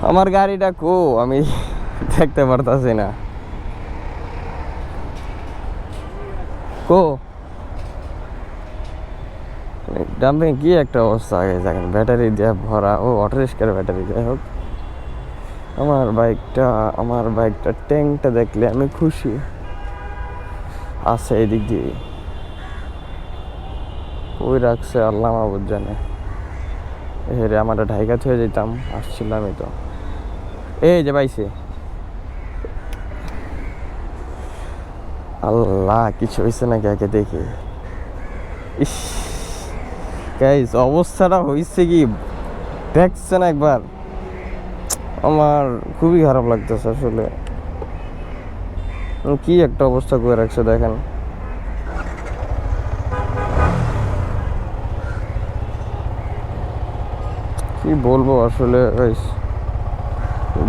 আমার গাড়িটা কো আমি দেখতে পারতাছি না। কো ডাম্পিং কি একটা অবস্থা আগে দেখেন, ব্যাটারি দিয়ে ভরা। ও অটো রিক্সার ব্যাটারি। যাই হোক, আমার বাইকটা ট্যাঙ্কটা দেখলে আমি খুশি। আছে এদিক দিয়ে ওই রাখছে আল্লাহ মাহবুদ জানে। হেরে আমার ঢাইকা থয়ে যেতাম, আসছিলামই তো। এই যে পাইছে আল্লাহ, কিছু হয়েছে নাকি আগে দেখি। ইস গাইস, অবস্থাটা হয়েছে কি দেখছেন একবার? আমার খুবই খারাপ লাগতেছে আসলে। কি একটা অবস্থা করে রাখছে দেখেন। কি বলবো আসলে গাইস,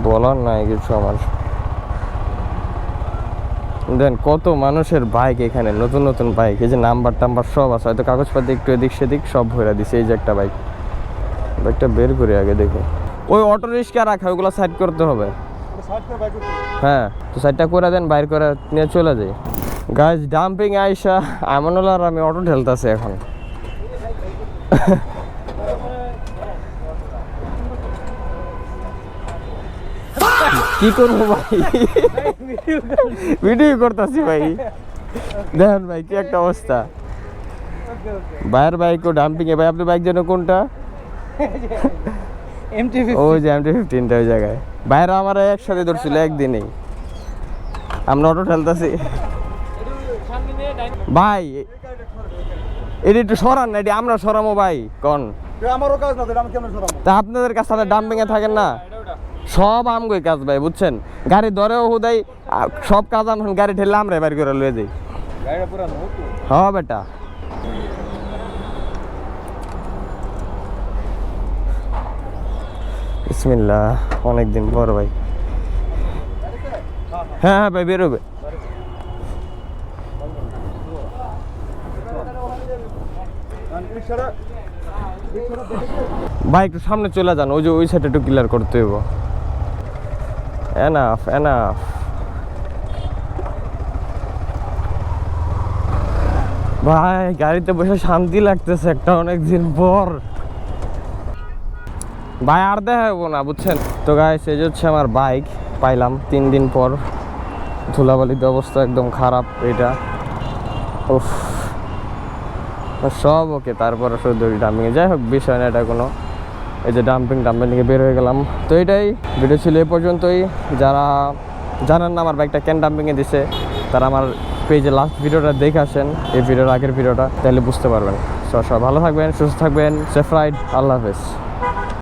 বলার নাই কিছু আমার। দেন কত মানুষের বাইক এখানে, নতুন নতুন বাইক, এই যে নাম্বার টাম্বার সব আছে, হয়তো কাগজপাতি একটু এদিক সেদিক সব ভরে দিছে। এই যে একটা বাইকটা বের করে আগে দেখে। ওই অটো রিক্সা রাখা, ওইগুলো সাইড করতে হবে। হ্যাঁ, তো সাইডটা করে দেন, বাইর করে নিয়ে চলে যাই। গাইজ ডাম্পিং আইসা এমন আর আমি অটো ঢেলতেছি এখন। কি করবো ভাই, ভিডিও করতেছি ভাই। দেখেন ভাই কি একটা অবস্থা। ভাইয়ের বাইক ও ডাম্পিং এ। ভাই আপনার বাইক যেন কোনটা? ওই যে MT-15 ওই জায়গায়। ভাইরা আমার একসাথে ধরছিল একদিনেই। আমরা অটো ঠেলতেছি ভাই, এটা একটু সরান না, এটা আমরা সরামো ভাই। কোন আমারও কাজ না, আমি কেমন সরাবো? তা আপনাদের কাছে ডাম্পিং এ থাকেন না, সব আমগোই কাজ ভাই, বুঝছেন? গাড়ি ধরেও হুদাই সব কাজ আমরা গাড়ি ঠেললে আমরা বাইর করে লয়ে যাই। হ্যাঁ বেটা, বিসমিল্লাহ। অনেকদিন পর ভাই। হ্যাঁ হ্যাঁ ভাই, বেরোবে। ভাই একটু সামনে চলে যান, ওই যে ওই সাইডে একটু ক্লিয়ার করতে হইব। Enough enough. ভাই গাড়িতে বসে শান্তি লাগতেছে একটা, অনেকদিন পর। ভাই আর দেখাবো না, বুঝছেন তো গাইস। এই যে হচ্ছে আমার বাইক, পাইলাম 3 দিন পর। ধুলাবালিতে অবস্থা একদম খারাপ এটা। উফ, সব ওকে, তারপরে শুধু ডাম্পিংয়ে। যাই হোক, বিষয় না এটা কোনো। এই যে ডাম্পিং থেকে বের হয়ে গেলাম। তো এটাই ভিডিও ছিল এ পর্যন্তই। যারা জানেন না আমার বাইকটা কেন ডাম্পিংয়ে দিছে, তারা আমার পেজে লাস্ট ভিডিওটা দেখে আসেন, এই ভিডিওর আগের ভিডিওটা, তাহলে বুঝতে পারবেন। সব ভালো থাকবেন, সুস্থ থাকবেন, সেফ রাইড, আল্লাহ হাফেজ।